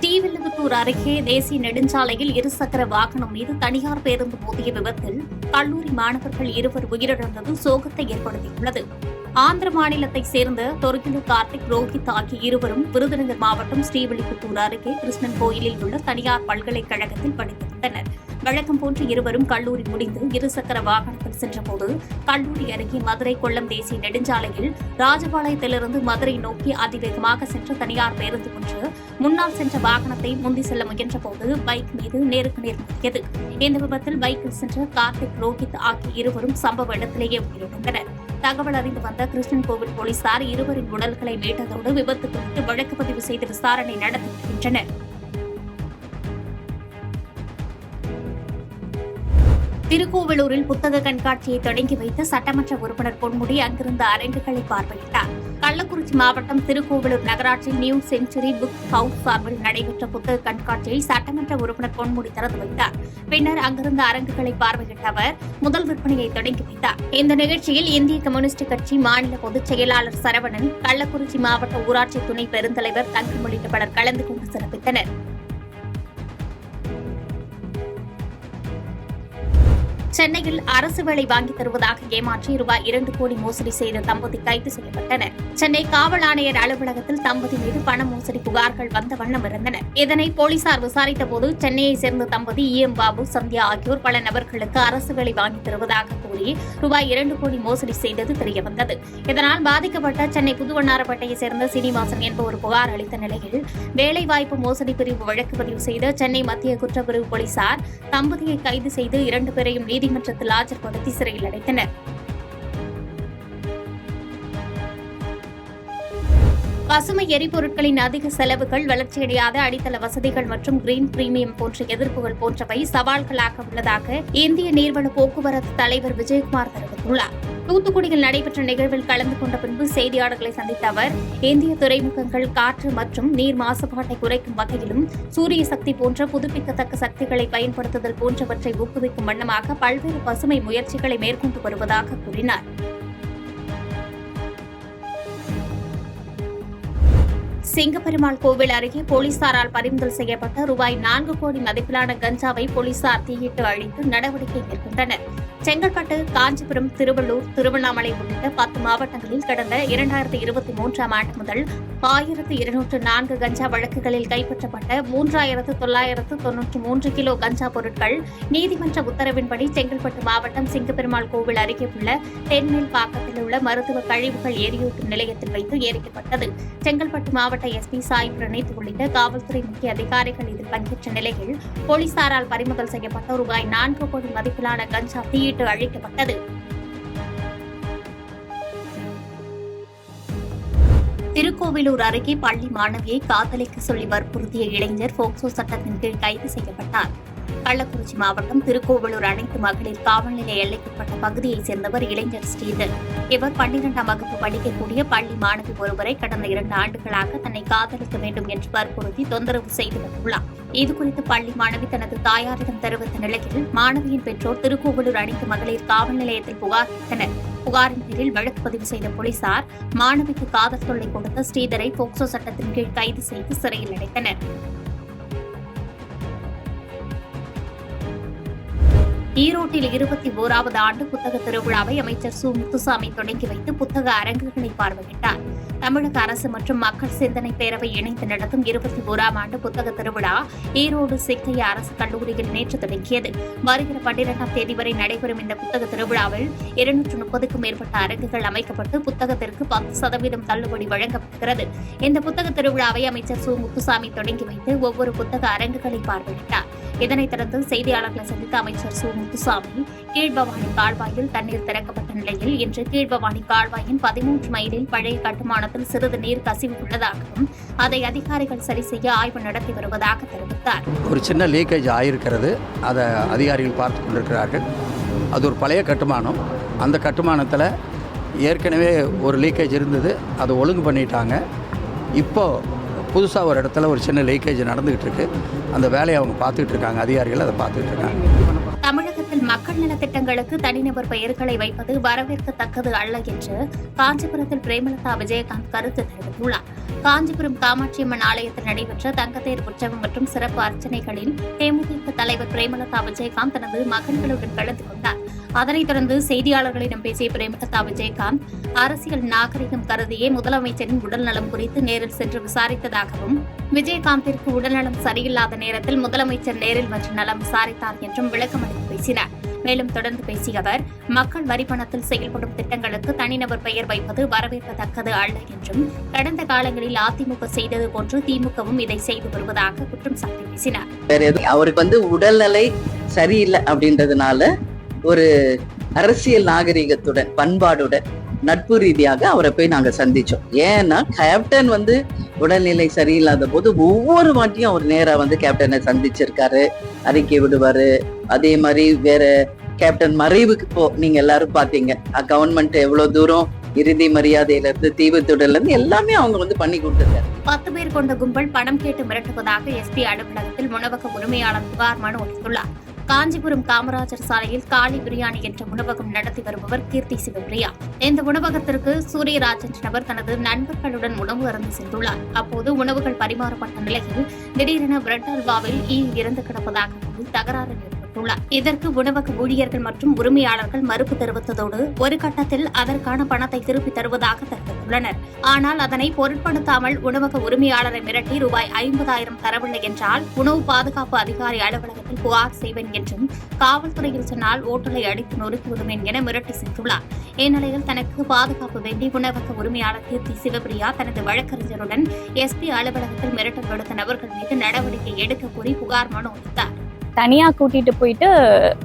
ஸ்ரீவில்லிபுத்தூர் அருகே தேசிய நெடுஞ்சாலையில் இருசக்கர வாகனம் மீது தனியார் பேருந்து மோதிய விபத்தில் கல்லூரி மாணவர்கள் இருவர் உயிரிழந்தது சோகத்தை ஏற்படுத்தியுள்ளது. ஆந்திர மாநிலத்தைச் சேர்ந்த தொரகிலு கார்த்திக், ரோஹித் ஆகிய இருவரும் விருதுநகர் மாவட்டம் ஸ்ரீவில்லிபுத்தூர் அருகே கிருஷ்ணன் கோயிலில் உள்ள தனியார் பல்கலைக்கழகத்தில் படித்து வந்தனர். வழக்கம் போன்று இருவரும் கல்லூரி முடிந்து இருசக்கர வாகனத்தில் சென்றபோது கல்லூரி அருகே மதுரை கொல்லம் தேசிய நெடுஞ்சாலையில் ராஜபாளையத்திலிருந்து மதுரை நோக்கி அதிவேகமாக சென்ற தனியார் பேருந்து ஒன்று முன்னால் சென்ற வாகனத்தை முந்தி செல்ல முயன்றபோது பைக் மீது நேருக்கு நேர் மோதியது. இந்த விபத்தில் பைக்கில் சென்ற கார்த்திக், ரோஹித் ஆகிய இருவரும் சம்பவ இடத்திலேயே உயிரிழந்தனர். தகவல் அறிந்து வந்த கிருஷ்ணன் கோவில் போலீசார் இருவரின் உடல்களை மீட்டதோடு விபத்து குறித்து வழக்கு பதிவு செய்து விசாரணை நடத்தி வருகின்றனர். திருக்கோவிலூரில் புத்தக கண்காட்சியை தொடங்கி வைத்த சட்டமன்ற உறுப்பினர் பொன்முடி அங்கிருந்த அரங்குகளை பார்வையிட்டார். கள்ளக்குறிச்சி மாவட்டம் திருக்கோவிலூர் நகராட்சி நியூ செஞ்சுரி புக் ஹவுஸ் சார்பில் நடைபெற்ற புத்தக கண்காட்சியை சட்டமன்ற உறுப்பினர் பொன்முடி திறந்து வைத்தார். பின்னர் அங்கிருந்த அரங்குகளை பார்வையிட்ட அவர் முதல் விற்பனையை தொடங்கி வைத்தார். இந்த நிகழ்ச்சியில் இந்திய கம்யூனிஸ்ட் கட்சி மாநில பொதுச் செயலாளர் சரவணன், கள்ளக்குறிச்சி மாவட்ட ஊராட்சி துணை பெருந்தலைவர் தங்கம் உள்ளிட்ட பலர் கலந்து கொண்டு சிறப்பித்தனர். சென்னையில் அரசு வேலை வாங்கித் தருவதாக ஏமாற்றி ரூபாய் 2 கோடி மோசடி செய்த தம்பதி கைது செய்யப்பட்டனர். சென்னை காவல் ஆணையர் அலுவலகத்தில் தம்பதி மீது பண மோசடி புகார்கள் வந்த வண்ணம் இருந்தன. இதனை போலீசார் விசாரித்தபோது சென்னையைச் சேர்ந்த தம்பதி EM பாபு, சந்தியா ஆகியோர் பல நபர்களுக்கு அரசு வேலை வாங்கித் தருவதாக கூறி ரூபாய் 2 கோடி மோசடி செய்தது தெரியவந்தது. இதனால் பாதிக்கப்பட்ட சென்னை புதுவண்ணாரப்பேட்டையைச் சேர்ந்த சீனிவாசன் என்பவர் புகார் அளித்த நிலையில் வேலைவாய்ப்பு மோசடி பிரிவு வழக்கு பதிவு செய்த சென்னை மத்திய குற்றப்பிரிவு போலீசார் தம்பதியை கைது செய்து 2 பேரையும் நீதிமன்றத்தில் ஆஜர்படுத்தி சிறையில் அடைத்தனர். பசுமை எரிபொருட்களின் அதிக செலவுகள், வளர்ச்சியடையாத அடித்தள வசதிகள் மற்றும் கிரீன் பிரீமியம் போன்ற எதிர்ப்புகள் போன்றவை சவால்களாக உள்ளதாக இந்திய நீர்வள போக்குவரத்து தலைவர் விஜயகுமார் தெரிவித்துள்ளார். தூத்துக்குடியில் நடைபெற்ற நிகழ்வில் கலந்து கொண்ட பின்பு செய்தியாளர்களை சந்தித்த அவர், இந்திய துறைமுகங்கள் காற்று மற்றும் நீர் மாசுபாட்டை குறைக்கும் வகையிலும் சூரிய சக்தி போன்ற புதுப்பிக்கத்தக்க சக்திகளை பயன்படுத்துதல் போன்றவற்றை ஊக்குவிக்கும் வண்ணமாக பல்வேறு பசுமை முயற்சிகளை மேற்கொண்டு வருவதாக கூறினார். சிங்கப்பெருமாள் கோவில் அருகே போலீசாரால் பறிமுதல் செய்யப்பட்ட ரூபாய் 4 கோடி மதிப்பிலான கஞ்சாவை போலீசார் தீயிட்டு அழித்து நடவடிக்கை மேற்கொண்டனர். செங்கல்பட்டு, காஞ்சிபுரம், திருவள்ளூர், திருவண்ணாமலை உள்ளிட்ட 10 மாவட்டங்களில் கடந்த 2023ஆம் ஆண்டு முதல் 1204 கஞ்சா வழக்குகளில் கைப்பற்றப்பட்ட 3993 கிலோ கஞ்சா பொருட்கள் நீதிமன்ற உத்தரவின்படி செங்கல்பட்டு மாவட்டம் சிங்கப்பெருமாள் கோவில் அருகே உள்ள தென்மேல் பாக்கத்தில் உள்ள மருத்துவ கழிவுகள் எரியூட்டும் நிலையத்தில் வைத்து எரிக்கப்பட்டது. செங்கல்பட்டு மாவட்ட SP சாய் பிரணீத் உள்ளிட்ட காவல்துறை முக்கிய அதிகாரிகள் இதில் பங்கேற்ற நிலையில் போலீசாரால் பறிமுதல் செய்யப்பட்ட ரூபாய் 4 கோடி மதிப்பிலான கஞ்சா தீயிட்டு அழிக்கப்பட்டது. திருக்கோவிலூர் அருகே பள்ளி மாணவியை காதலிக்க சொல்லி வற்புறுத்திய இளைஞர் போக்சோ சட்டத்தின் கீழ் கைது செய்யப்பட்டார். கள்ளக்குறிச்சி மாவட்டம் திருக்கோவிலூர் அனைத்து மகளிர் காவல் நிலைய எல்லைக்குட்பட்ட பகுதியைச் சேர்ந்தவர் இளைஞர் ஸ்ரீதர். இவர் 12ஆம் வகுப்பு படிக்கக்கூடிய பள்ளி மாணவி ஒருவரை கடந்த 2 ஆண்டுகளாக தன்னை காதலிக்க வேண்டும் என்று வற்புறுத்தி தொந்தரவு செய்து வந்துள்ளார். இதுகுறித்து பள்ளி மாணவி தனது தாயாரிடம் தெரிவித்த நிலையில் மாணவியின் பெற்றோர் திருக்கோவிலூர் அனைத்து மகளிர் காவல் நிலையத்தில் புகார் அளித்தனர். புகாரின் பேரில் வழக்கு பதிவு செய்த போலீசார் மாணவிக்கு காதல் தொல்லை கொடுத்த ஸ்ரீதரை போக்சோ சட்டத்தின் கீழ் கைது செய்து சிறையில் அடைத்தனர். ஈரோட்டில் 21வது ஆண்டு புத்தக திருவிழாவை அமைச்சர் சு. முத்துசாமி தொடங்கி வைத்து புத்தக அரங்குகளை பார்வையிட்டார். தமிழக அரசு மற்றும் மக்கள் சிந்தனை பேரவை இணைந்து நடத்தும் 21ஆம் ஆண்டு புத்தக திருவிழா ஈரோடு சிக்கையா அரசு கல்லூரியில் நேற்று தொடங்கியது. வருகிற 12ஆம் தேதி வரை நடைபெறும் இந்த புத்தக திருவிழாவில் 230க்கும் மேற்பட்ட அரங்குகள் அமைக்கப்பட்டு புத்தகத்திற்கு 10% தள்ளுபடி வழங்கப்படுகிறது. இந்த புத்தக திருவிழாவை அமைச்சர் சு. முத்துசாமி தொடங்கி வைத்து ஒவ்வொரு புத்தக அரங்குகளை பார்வையிட்டார். இதனைத் தொடர்ந்து செய்தியாளர்களை சந்தித்த அமைச்சர் சு. முத்துசாமி, கீழ்பவானி கால்வாயில் தண்ணீர் திறக்கப்பட்ட நிலையில் இன்று கீழ்பவானி கால்வாயின் 13 மைலில் பழைய கட்டுமானத்தில் சிறிது நீர் கசிவு உள்ளதாகவும் அதை அதிகாரிகள் சரி செய்ய ஆய்வு நடத்தி வருவதாக தெரிவித்தார். ஒரு சின்ன லீக்கேஜ் ஆயிருக்கிறது, அதை அதிகாரிகள் பார்த்து கொண்டிருக்கிறார்கள். அது ஒரு பழைய கட்டுமானம். அந்த கட்டுமானத்தில் ஏற்கனவே ஒரு லீக்கேஜ் இருந்தது, அதை ஒழுங்கு பண்ணிட்டாங்க. இப்போது புதுசாக ஒரு இடத்துல ஒரு சின்ன லீக்கேஜ் நடந்துகிட்டு இருக்கு. அந்த வேலையை அவங்க பார்த்துக்கிட்டு இருக்காங்க, அதிகாரிகள் அதை பார்த்துக்கிட்டு இருக்காங்க. தமிழகத்தில் மக்கள் நலத்திட்டங்களுக்கு தனிநபர் பெயர்களை வைப்பது வரவேற்கத்தக்கது அல்ல என்று காஞ்சிபுரத்தில் பிரேமலதா விஜயகாந்த் கருத்து தெரிவித்துள்ளார். காஞ்சிபுரம் காமாட்சியம்மன் ஆலயத்தில் நடைபெற்ற தங்கத்தேர் உற்சவம் மற்றும் சிறப்பு அர்ச்சனைகளில் தேமுதிக தலைவர் பிரேமலதா விஜயகாந்த் தனது மகன்களுடன் கலந்து கொண்டார். அதனைத் தொடர்ந்து செய்தியாளர்களிடம் பேசிய பிரேமலதா விஜயகாந்த், அரசியல் நாகரிகம் கருதியே முதலமைச்சரின் உடல்நலம் குறித்து நேரில் சென்று விசாரித்ததாகவும், விஜயகாந்திற்கு உடல்நலம் சரியில்லாத நேரத்தில் முதலமைச்சர் நேரில் வந்து நலம் விசாரித்தார் என்றும் விளக்கமளித்து பேசினார். மேலும் தொடர்ந்து பேசிய அவர், மக்கள் வரிப்பணத்தில் செயல்படும் திட்டங்களுக்கு தனிநபர் பெயர் வைப்பது வரவேற்கத்தக்கது அல்ல என்றும், கடந்த காலங்களில் அதிமுக செய்தது போன்று திமுகவும் இதை செய்து வருவதாக குற்றம் சாட்டி பேசினார். அவருக்கு உடல்நிலை சரியில்லை அப்படின்றதுனால ஒரு அரசியல் நாகரிகத்துடன் பண்பாடுடன் நட்பு ரீதியாக அவரை போய் நாங்க சந்திச்சோம். ஏன்னா கேப்டன் உடல்நிலை சரியில்லாத போது ஒவ்வொரு வாட்டியும் அவர் நேரா கேப்டனை சந்திச்சிருக்காரு, அறிக்கை விடுவாரு. அதே மாதிரி வேற கேப்டன் மறைவுக்கு நீங்க எல்லாரும் பாத்தீங்க, கவர்மெண்ட் எவ்வளவு தூரம் இறுதி மரியாதையில இருந்து தீவுத்துடல இருந்து எல்லாமே அவங்க பண்ணி கொடுத்துருக்காரு. 10 பேர் கொண்ட கும்பல் பணம் கேட்டு மிரட்டுவதாக எஸ்பி அலுவலகத்தில் உணவக உரிமையாளர் புகார் மனு அளித்துள்ளார். காஞ்சிபுரம் காமராஜர் சாலையில் காளி பிரியாணி என்ற உணவகம் நடத்தி வருபவர் கீர்த்தி சிவபிரியா. இந்த உணவகத்திற்கு சூரியராஜ் என்ற நபர் தனது நண்பர்களுடன் உணவு அருந்து சென்றுள்ளார். அப்போது உணவுகள் பரிமாறப்பட்ட நிலையில் திடீரென பிரெட் அல்வாவில் ஈ இறந்து கிடப்பதாக தகராறு ஏற்பட்டுள்ளார். இதற்கு உணவக ஊழியர்கள் மற்றும் உரிமையாளர்கள் மறுப்பு தெரிவித்ததோடு ஒரு கட்டத்தில் அதற்கான பணத்தை திருப்பி தருவதாக தெரிவித்துள்ளனர். ஆனால் அதனை பொருட்படுத்தாமல் உணவக உரிமையாளரை மிரட்டி ரூபாய் 50,000 தரவில்லை என்றால் உணவு பாதுகாப்பு அதிகாரி அலுவலகத்தில் புகார் செய்வேன் என்றும், காவல்துறையில் சொன்னால் ஓட்டலை அடித்து நொறுக்கி விடுவேன் என மிரட்டி சென்றுள்ளார். இந்நிலையில் தனக்கு பாதுகாப்பு வேண்டி உணவக உரிமையாளர் கீர்த்தி சிவபிரியா தனது வழக்கறிஞருடன் எஸ்பி அலுவலகத்தில் மிரட்டல் விடுத்த நபர்கள் மீது நடவடிக்கை எடுக்க கோரி புகார் மனு அளித்தார். தனியா கூட்டிட்டு போயிட்டு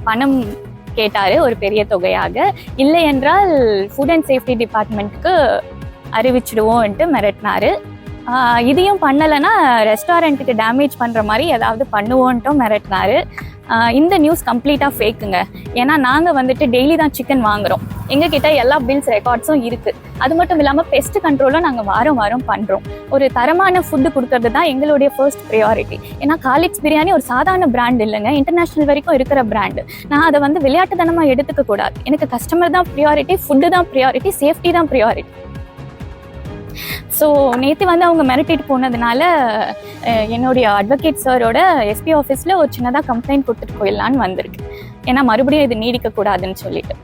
பணம் கேட்டாரு ஒரு பெரிய தொகையாக. இல்லை என்றால் ஃபுட் அண்ட் சேஃப்டி டிபார்ட்மெண்ட்டுக்கு அறிவிச்சிடுவோம்ட்டு மிரட்டினாரு. இதையும் பண்ணலைன்னா ரெஸ்டாரண்ட்டுக்கு டேமேஜ் பண்ணுற மாதிரி ஏதாவது பண்ணுவோன்ட்டும் மிரட்டினாரு. இந்த நியூஸ் கம்ப்ளீட்டாக ஃபேக்குங்க. ஏன்னா நாங்கள் டெய்லி தான் சிக்கன் வாங்குகிறோம். எங்ககிட்ட எல்லா பில்ஸ் ரெக்கார்ட்ஸும் இருக்குது. அது மட்டும் இல்லாமல் பெஸ்ட் கண்ட்ரோலும் நாங்கள் வாரம் வாரம் பண்ணுறோம். ஒரு தரமான ஃபுட்டு கொடுக்கறது தான் எங்களுடைய ஃபர்ஸ்ட் ப்ரையாரிட்டி. ஏன்னா காலிக்ஸ் பிரியாணி ஒரு சாதாரண பிராண்ட் இல்லைங்க, இன்டர்நேஷ்னல் வரைக்கும் இருக்கிற பிராண்டு. நான் அதை விளையாட்டுத்தனமாக எடுத்துக்க கூடாது. எனக்கு கஸ்டமர் தான் ப்ரியாரிட்டி, ஃபுட்டு தான் ப்ரியாரிட்டி, சேஃப்டி தான் ப்ரியாரிட்டி. ஸோ நேற்று அவங்க மிரட்டிட்டு போனதுனால என்னுடைய அட்வொகேட் சாரோட எஸ்பி ஆஃபீஸில் ஒரு சின்னதாக கம்ப்ளைண்ட் கொடுத்துட்டு போயிடலான்னு வந்திருக்கு. ஏன்னா மறுபடியும் இது நீடிக்கக்கூடாதுன்னு சொல்லிட்டு.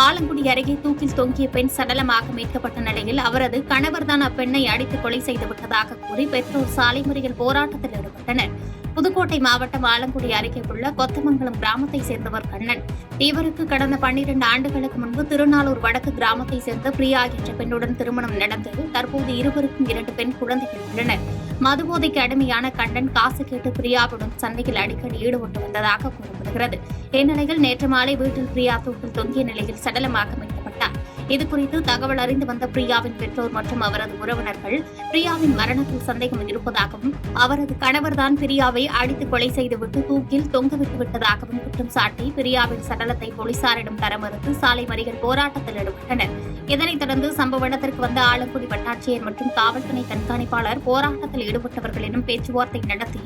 ஆலங்குடி அருகே தூக்கில் தொங்கிய பெண் சடலமாக மீட்கப்பட்ட நிலையில் அவரது கணவர்தான் அப்பெண்ணை அடித்து கொலை செய்து விட்டதாக கூறி பெற்றோர் சாலை மறியல் போராட்டத்தில் ஈடுபட்டனர். புதுக்கோட்டை மாவட்டம் ஆலங்குடி அருகே உள்ள கொத்தமங்கலம் கிராமத்தை சேர்ந்தவர் கண்ணன். இவருக்கு கடந்த 12 ஆண்டுகளுக்கு முன்பு திருநாளூர் வடக்கு கிராமத்தை சேர்ந்த பிரியா என்ற பெண்ணுடன் திருமணம் நடந்தது. தற்போது இருவருக்கும் 2 பெண் குழந்தைகள் உள்ளனர். மதுபோதைக்கு அடிமையான கண்ணன் காசு கேட்டு பிரியாவுடன் சண்டையில் அடிக்கடி ஈடுபட்டு வந்ததாக கூறப்படுகிறது. இந்நிலையில் நேற்று மாலை வீட்டில் பிரியா தூக்கில் தொங்கிய நிலையில் சடலமாக மீட்கப்பட்டார். இதுகுறித்து தகவல் அறிந்து வந்த பிரியாவின் பெற்றோர் மற்றும் அவரது உறவினர்கள் பிரியாவின் மரணத்தில் சந்தேகம் இருப்பதாகவும், அவரது கணவர்தான் பிரியாவை அடித்து கொலை செய்துவிட்டு தூக்கில் தொங்கவிட்டு விட்டதாகவும் குற்றம் சாட்டி பிரியாவின் சடலத்தை போலீசாரிடம் தர மறுத்து சாலை மறியல் போராட்டத்தில் ஈடுபட்டனர். இதனைத் தொடர்ந்து சம்பவ இடத்திற்கு வந்த ஆலங்குடி வட்டாட்சியர் மற்றும் காவல்துறை கண்காணிப்பாளர் போராட்டத்தில் ஈடுபட்டவர்களிடம் பேச்சுவார்த்தை நடத்தி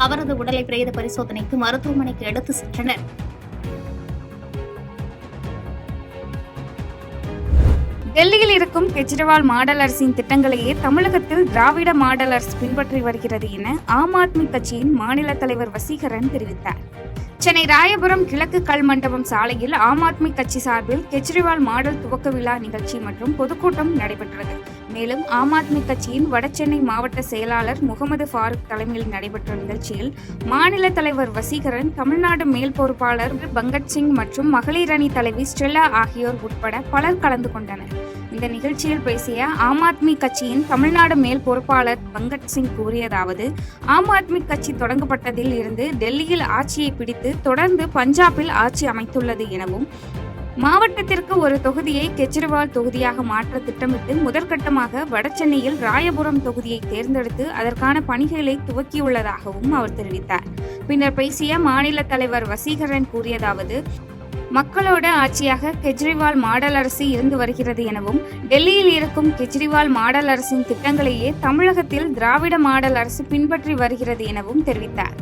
அவரது உடலை பிரேத பரிசோதனைக்கு மருத்துவமனைக்கு எடுத்து சென்றனர். டெல்லியில் இருக்கும் கெஜ்ரிவால் மாடல் அரசின் திட்டங்களையே தமிழகத்தில் திராவிட மாடல் அரசு பின்பற்றி வருகிறது என ஆம் ஆத்மி கட்சியின் மாநில தலைவர் வசீகரன் தெரிவித்தார். சென்னை ராயபுரம் கிழக்கு கல்மண்டபம் சாலையில் ஆம் ஆத்மி கட்சி சார்பில் கெஜ்ரிவால் மாடல் துவக்க விழா நிகழ்ச்சி மற்றும் பொதுக்கூட்டம் நடைபெற்றது. மேலும் ஆம் ஆத்மி கட்சியின் வடசென்னை மாவட்ட செயலாளர் முகமது ஃபாரூக் தலைமையில் நடைபெற்ற நிகழ்ச்சியில் மாநில தலைவர் வசீகரன், தமிழ்நாடு மேல் பொறுப்பாளர் பங்கட்சிங் மற்றும் மகளிர் அணி தலைவி ஸ்டெல்லா ஆகியோர் உட்பட பலர் கலந்து கொண்டனர். இந்த நிகழ்ச்சியில் பேசிய ஆம் ஆத்மி கட்சியின் தமிழ்நாடு மேல் பொறுப்பாளர் பங்கட்சிங் கூறியதாவது, ஆம் ஆத்மி கட்சி தொடங்கப்பட்டதில் இருந்து டெல்லியில் ஆட்சியை பிடித்து தொடர்ந்து பஞ்சாபில் ஆட்சி அமைத்துள்ளது எனவும், மாவட்டத்திற்கு ஒரு தொகுதியை கெஜ்ரிவால் தொகுதியாக மாற்ற திட்டமிட்டு முதற்கட்டமாக வடசென்னையில் ராயபுரம் தொகுதியை தேர்ந்தெடுத்து அதற்கான பணிகளை துவக்கியுள்ளதாகவும் அவர் தெரிவித்தார். பின்னர் பேசிய மாநில தலைவர் வசீகரன் கூறியதாவது, மக்களோட ஆட்சியாக கெஜ்ரிவால் மாடல் அரசு இருந்து வருகிறது எனவும், டெல்லியில் இருக்கும் கெஜ்ரிவால் மாடல் அரசின் திட்டங்களையே தமிழகத்தில் திராவிட மாடல் அரசு பின்பற்றி வருகிறது எனவும் தெரிவித்தார்.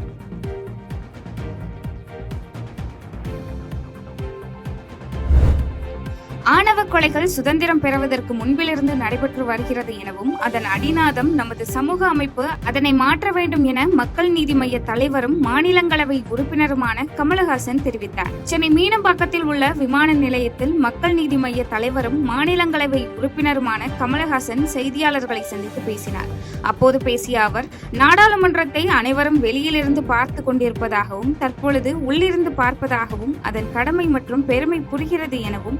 ஆணவ கொலைகள் சுதந்திரம் பெறுவதற்கு முன்பிலிருந்து நடைபெற்று வருகிறது எனவும் அதன் அடிநாதம் நமது சமூக அமைப்பு அதனை மாற்ற வேண்டும் என மக்கள் நீதி மய்ய தலைவரும் மாநிலங்களவை உறுப்பினருமான கமலஹாசன் தெரிவித்தார். சென்னை மீனம்பாக்கத்தில் உள்ள விமான நிலையத்தில் மக்கள் நீதி மய்ய தலைவரும் மாநிலங்களவை உறுப்பினருமான கமலஹாசன் செய்தியாளர்களை சந்தித்து பேசினார். அப்போது பேசிய அவர், நாடாளுமன்றத்தை அனைவரும் வெளியிலிருந்து பார்த்து கொண்டிருப்பதாகவும் தற்பொழுது உள்ளிருந்து பார்ப்பதாகவும் அதன் கடமை மற்றும் பெருமை புரிகிறது எனவும்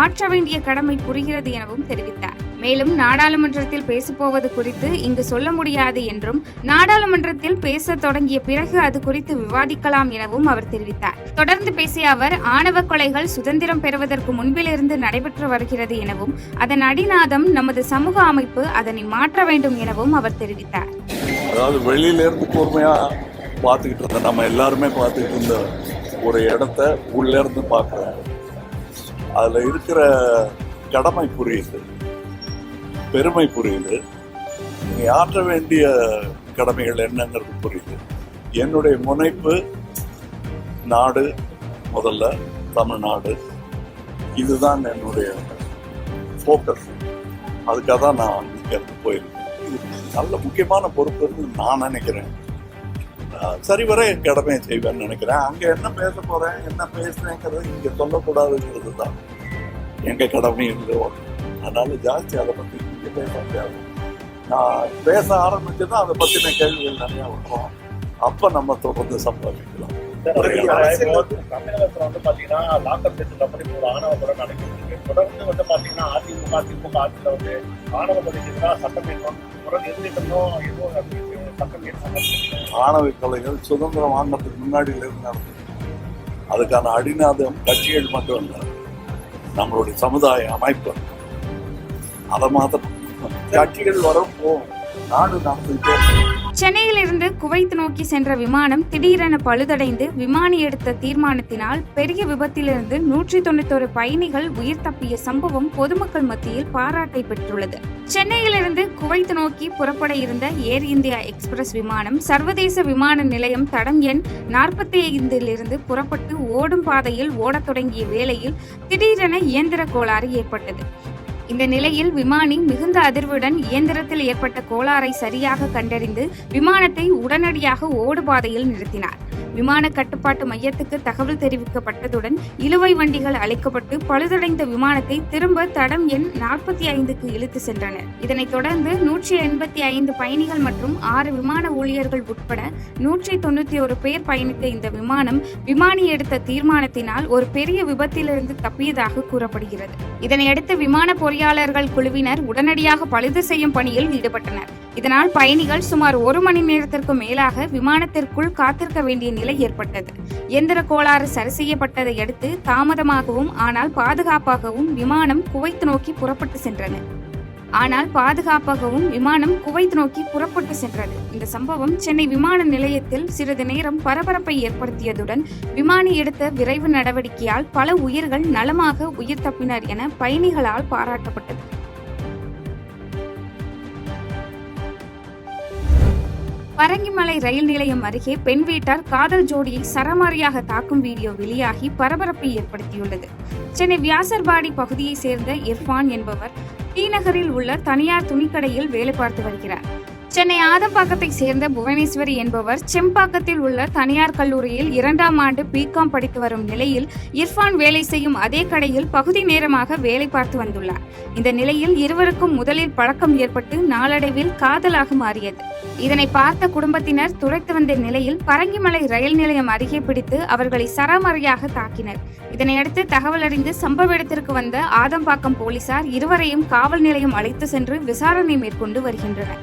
ஆற்ற வேண்டிய கடமை புரிகிறது எனவும் தெரிவித்தார். மேலும் நாடாளுமன்றத்தில் பேசப்போவது குறித்து இங்கு சொல்ல முடியாது என்றும் நாடாளுமன்றத்தில் பேச தொடங்கிய பிறகு அது குறித்து விவாதிக்கலாம் எனவும் அவர் தெரிவித்தார். தொடர்ந்து பேசிய அவர், ஆணவ கொலைகள் சுதந்திரம் பெறுவதற்கு முன்பிலிருந்து நடைபெற்று வருகிறது எனவும் அதன் அடிநாதம் நமது சமூக அமைப்பு அதனை மாற்ற வேண்டும் எனவும் அவர் தெரிவித்தார். அதாவது வெளியில இருந்து பொறுமையா பார்த்துக்கிட்டு இருந்த நம்ம எல்லாருமே பார்த்துக்கிட்டு இருந்த ஒரு இடத்த உள்ள இருந்து பார்க்குறோம். அதில் இருக்கிற கடமை புரியுது, பெருமை புரியுது, நீ ஆற்ற வேண்டிய கடமைகள் என்னங்கிறது புரியுது. என்னுடைய முனைப்பு நாடு, முதல்ல தமிழ்நாடு, இதுதான் என்னுடைய ஃபோக்கஸ். அதுக்காக தான் நான் இங்கேருந்து போயிருக்கேன். இது நல்ல முக்கியமான பொறுப்புன்னு நான் நினைக்கிறேன். சரிவர என் கடமையை செய்வேன்னு நினைக்கிறேன். அங்கே என்ன பேச போகிறேன், என்ன பேசுறேங்கிறது இங்கே சொல்லக்கூடாதுங்கிறது தான் எங்கள் கடமை இல்லையோ. அதனால ஜாஸ்தி அதை பற்றி இங்கே பேச முடியாது. நான் பேச ஆரம்பிச்சுன்னா அதை பற்றின கேள்விகள் நிறையா வரும். அப்போ நம்ம தொடர்ந்து சம்பாதிக்கலாம். தமிழகத்துல பாத்தீங்கன்னா லாக்அப் டெஸ்ட் அப்படி ஒரு ஆணவ கொலை நடக்குது. தொடர்ந்து பாத்தீங்கன்னா அதிமுக ஆட்சியில ஆணவ கொலைக்கு சட்டம் ஆணவ கொலைகள் சுதந்திரம் வாங்கிறதுக்கு முன்னாடியில இருந்து நடந்தது. அதுக்கான அடிநாதம் கட்சிகள் மட்டும் இல்லை, நம்மளுடைய சமுதாய அமைப்பு. அதை மாத்திரம் கட்சிகள் வரும் போகும், நாடு நடந்துகிட்டே இருக்கும். சென்னையிலிருந்து குவைத் நோக்கி சென்ற விமானம் திடீரென பழுதடைந்து விமானி எடுத்த தீர்மானத்தினால் பெரிய விபத்திலிருந்து 191 பயணிகள் உயிர் தப்பிய சம்பவம் பொதுமக்கள் மத்தியில் பாராட்டை பெற்றுள்ளது. சென்னையிலிருந்து குவைத் நோக்கி புறப்பட இருந்த ஏர் இந்தியா எக்ஸ்பிரஸ் விமானம் சர்வதேச விமான நிலையம் தடம் எண் 45 புறப்பட்டு ஓடும் பாதையில் ஓடத் தொடங்கிய வேளையில் திடீரென இயந்திர கோளாறு ஏற்பட்டது. இந்த நிலையில் விமானி மிகுந்த அதிர்வுடன் இயந்திரத்தில் ஏற்பட்ட கோளாறை சரியாக கண்டறிந்து விமானத்தை உடனடியாக ஓடுபாதையில் நிறுத்தினார். விமான கட்டுப்பாட்டு மையத்துக்கு தகவல் தெரிவிக்கப்பட்டதுடன் இழுவை வண்டிகள் அழைக்கப்பட்டு பழுதடைந்த விமானத்தை திரும்ப தடம் எண் 45க்கு இழுத்து சென்றனர். இதனைத் தொடர்ந்து 185 பயணிகள் மற்றும் 6 விமான ஊழியர்கள் உட்பட 191 பேர் பயணித்த இந்த விமானம் விமானி எடுத்த தீர்மானத்தினால் ஒரு பெரிய விபத்திலிருந்து தப்பியதாக கூறப்படுகிறது. இதனையடுத்து விமான பொறியாளர்கள் குழுவினர் உடனடியாக பழுது செய்யும் பணியில் ஈடுபட்டனர். இதனால் பயணிகள் சுமார் 1 மணி நேரத்திற்கு மேலாக விமானத்திற்குள் காத்திருக்க வேண்டிய நிலை ஏற்பட்டது. இயந்திர கோளாறு சரி செய்யப்பட்டதை அடுத்து தாமதமாகவும் ஆனால் பாதுகாப்பாகவும் விமானம் குவைத் நோக்கி புறப்பட்டு சென்றது. இந்த சம்பவம் சென்னை விமான நிலையத்தில் சிறிது நேரம் பரபரப்பை ஏற்படுத்தியதுடன் விமானி எடுத்த விரைவு நடவடிக்கையால் பல உயிர்கள் நலமாக உயிர் தப்பினர் என பயணிகளால் பாராட்டப்பட்டது. பரங்கிமலை ரயில் நிலையம் அருகே பெண் வீட்டார் காதல் ஜோடியை சரமாரியாக தாக்கும் வீடியோ வெளியாகி பரபரப்பை ஏற்படுத்தியுள்ளது. சென்னை வியாசர்பாடி பகுதியை சேர்ந்த இர்ஃபான் என்பவர் டி நகரில் உள்ள தனியார் துணிக்கடையில் வேலை பார்த்து வருகிறார். சென்னை ஆதம்பாக்கத்தை சேர்ந்த புவனேஸ்வரி என்பவர் செம்பாக்கத்தில் உள்ள தனியார் கல்லூரியில் 2ஆம் ஆண்டு பிகாம் படித்து வரும் நிலையில் இர்ஃபான் வேலை செய்யும் அதே கடையில் பகுதி நேரமாக வேலை பார்த்து வந்துள்ளார். இந்த நிலையில் இருவருக்கும் முதலில் பழக்கம் ஏற்பட்டு நாளடைவில் காதலாக மாறியது. இதனை பார்த்த குடும்பத்தினர் துரைத்து வந்த நிலையில் பரங்கிமலை ரயில் நிலையம் அருகே பிடித்து அவர்களை சரமாரியாக தாக்கினர். இதனையடுத்து தகவல் அறிந்து சம்பவ இடத்திற்கு வந்த ஆதம்பாக்கம் போலீசார் இருவரையும் காவல் நிலையம் அழைத்து சென்று விசாரணை மேற்கொண்டு வருகின்றனர்.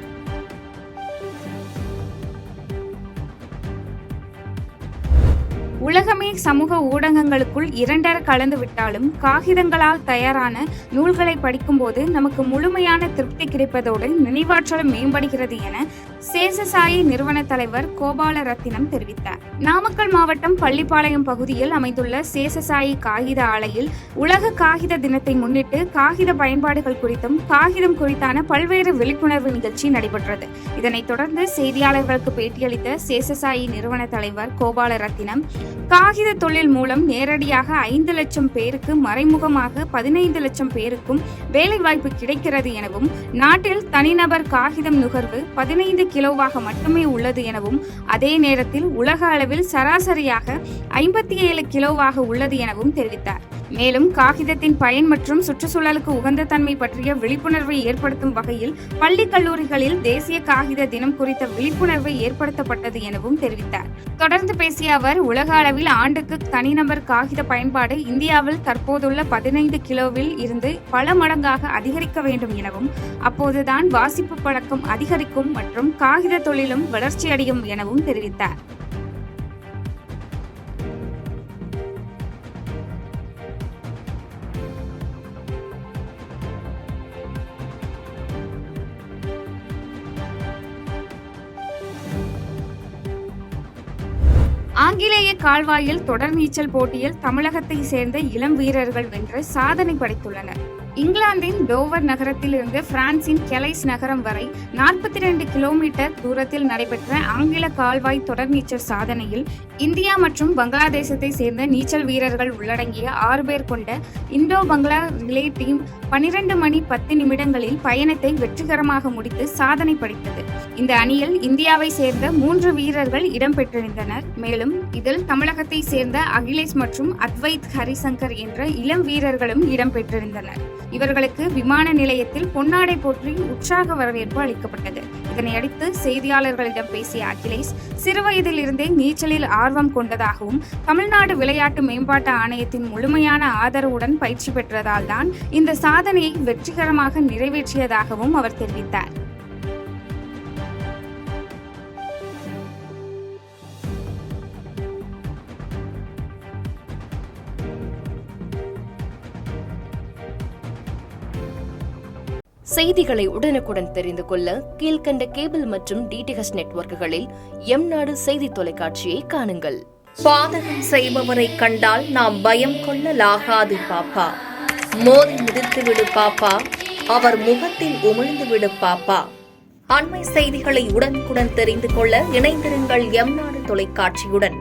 உலகமே சமூக ஊடகங்களுக்குள் இரண்டர கலந்து விட்டாலும் காகிதங்களால் தயாரான நூல்களை படிக்கும்போது நமக்கு முழுமையான திருப்தி கிடைப்பதோடு நினைவாற்றலும் மேம்படுகிறது என சேஷசாயி நிறுவன தலைவர் கோபாலரத்தினம் தெரிவித்தார். நாமக்கல் மாவட்டம் பள்ளிப்பாளையம் பகுதியில் அமைந்துள்ள சேஷசாயி காகித ஆலையில் உலக காகித தினத்தை முன்னிட்டு காகித பயன்பாடுகள் குறித்தும் காகிதம் குறித்தான பல்வேறு விழிப்புணர்வு நிகழ்ச்சி நடைபெற்றது. இதனைத் தொடர்ந்து செய்தியாளர்களுக்கு பேட்டியளித்த சேஷசாயி நிறுவன தலைவர் கோபாலரத்தினம் காகித தொழில் மூலம் நேரடியாக 5 லட்சம் பேருக்கு, மறைமுகமாக 15 லட்சம் பேருக்கும் வேலைவாய்ப்பு கிடைக்கிறது எனவும், நாட்டில் தனிநபர் காகிதம் நுகர்வு 15 கிலோவாக மட்டுமே உள்ளது எனவும், அதே நேரத்தில் உலக அளவில் சராசரியாக 57 கிலோவாக உள்ளது எனவும் தெரிவித்தார். மேலும் காகிதத்தின் பயன் மற்றும் சுற்றுச்சூழலுக்கு உகந்த தன்மை பற்றிய விழிப்புணர்வை ஏற்படுத்தும் வகையில் பள்ளி கல்லூரிகளில் தேசிய காகித தினம் குறித்த விழிப்புணர்வை ஏற்படுத்தப்பட்டது எனவும் தெரிவித்தார். தொடர்ந்து பேசிய அவர், உலக அளவில் ஆண்டுக்கு தனிநபர் காகித பயன்பாடு இந்தியாவில் தற்போதுள்ள 15 கிலோவில் இருந்து பல மடங்காக அதிகரிக்க வேண்டும் எனவும், அப்போதுதான் வாசிப்பு பழக்கம் அதிகரிக்கும் மற்றும் காகித தொழிலும் வளர்ச்சியடையும் எனவும் தெரிவித்தார். ஆங்கிலேய கால்வாயில் தொடர் நீச்சல் போட்டியில் தமிழகத்தை சேர்ந்த இளம் வீரர்கள் வென்று சாதனை படைத்துள்ளனர். இங்கிலாந்தின் டோவர் நகரத்தில் இருந்து பிரான்சின் கெலைஸ் நகரம் வரை 42 கிலோமீட்டர் தூரத்தில் நடைபெற்ற ஆங்கில கால்வாய் தொடர் நீச்சல் சாதனையில் இந்தியா மற்றும் பங்களாதேசத்தை சேர்ந்த நீச்சல் வீரர்கள் உள்ளடங்கிய 6 பேர் கொண்ட இந்தோ பங்களா ரிலே டீம் 12 மணி 10 நிமிடங்களில் பயணத்தை வெற்றிகரமாக முடித்து சாதனை படைத்தது. இந்த அணியில் இந்தியாவை சேர்ந்த 3 வீரர்கள் இடம்பெற்றிருந்தனர். மேலும் இதில் தமிழகத்தை சேர்ந்த அகிலேஷ் மற்றும் அத்வைத் ஹரிசங்கர் என்ற இளம் வீரர்களும் இடம்பெற்றிருந்தனர். இவர்களுக்கு விமான நிலையத்தில் பொன்னாடை போற்றி உற்சாக வரவேற்பு அளிக்கப்பட்டது. இதனையடுத்து செய்தியாளர்களிடம் பேசிய அகிலேஷ், சிறுவயதில் இருந்தே நீச்சலில் ஆர்வம் கொண்டதாகவும், தமிழ்நாடு விளையாட்டு மேம்பாட்டு ஆணையத்தின் முழுமையான ஆதரவுடன் பயிற்சி பெற்றதால் தான் இந்த சாதனையை வெற்றிகரமாக நிறைவேற்றியதாகவும் அவர் தெரிவித்தார். செய்திகளை உடனுக்குடன் தெரிந்து கொள்ள கீழ்கண்ட கேபிள் மற்றும் டிடிஹெச் நெட்வொர்க்குகளில் எம்நாடு செய்தி தொலைக்காட்சியை காணுங்கள். பாதகம் செய்பவரை கண்டால் நாம் பயம் கொள்ளலாகாது பாப்பா. மோதி மிதித்துவிடு பாப்பா, அவர் முகத்தில் உமிழ்ந்துவிடு பாப்பா. அண்மை செய்திகளை உடனுக்குடன் தெரிந்து கொள்ள இணைந்திருங்கள் எம்நாடு தொலைக்காட்சியுடன்.